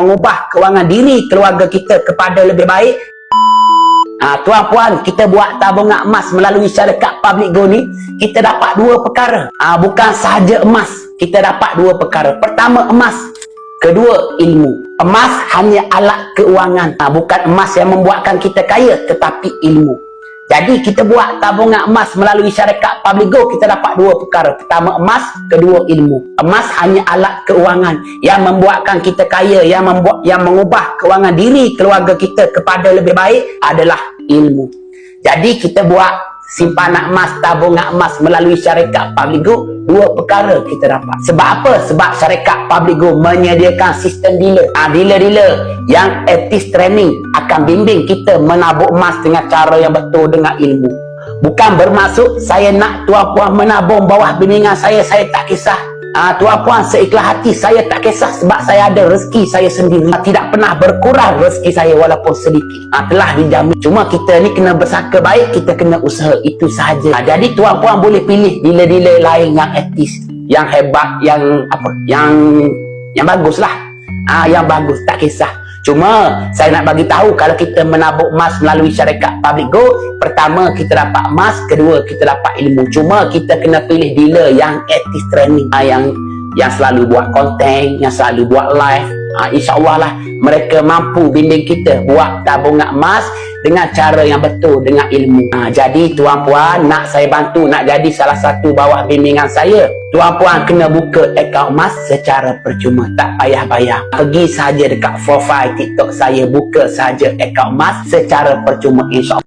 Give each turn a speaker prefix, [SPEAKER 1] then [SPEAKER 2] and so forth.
[SPEAKER 1] mengubah kewangan diri keluarga kita kepada lebih baik. Tuan puan, kita buat tabungan emas melalui syarikat Public Go ni, kita dapat dua perkara. Bukan sahaja emas, kita dapat dua perkara. Pertama, emas. Kedua, ilmu. Emas hanya alat keuangan. Bukan emas yang membuatkan kita kaya, tetapi ilmu. Jadi kita buat tabungan emas melalui syarikat Public Go, kita dapat dua perkara. Pertama, emas. Kedua, ilmu. Emas hanya alat keuangan yang membuatkan kita kaya, yang mengubah kewangan diri keluarga kita kepada lebih baik adalah ilmu. Jadi kita buat simpanan emas, tabungan emas melalui syarikat Public Go, dua perkara kita dapat. Sebab apa? Sebab syarikat Public Go menyediakan sistem dealer. Dealer-dealer yang etis training akan bimbing kita menabung emas dengan cara yang betul, dengan ilmu. Bukan bermaksud saya nak tuan puan menabung bawah bimbingan saya tak kisah. Tuan puan seikhlas hati, saya tak kisah sebab saya ada rezeki saya sendiri. Tidak pernah berkurang rezeki saya walaupun sedikit. Telah dijamin. Cuma kita ni kena bersangka baik, kita kena usaha, itu sahaja. Jadi tuan puan boleh pilih dealer-dealer lain yang etis, yang hebat, yang bagus lah. Yang bagus, tak kisah. Cuma saya nak bagi tahu, kalau kita menabung emas melalui syarikat Public Go, pertama kita dapat emas, kedua kita dapat ilmu. Cuma kita kena pilih dealer yang etis training, yang selalu buat konten, yang selalu buat live. InsyaAllah lah mereka mampu bimbing kita buat tabungan emas dengan cara yang betul, dengan ilmu. Jadi tuan puan, nak saya bantu nak jadi salah satu bawah bimbingan saya, tuan puan kena buka akaun emas secara percuma, tak payah bayar. Pergi saja dekat profile TikTok saya, buka saja akaun emas secara percuma, insyaAllah.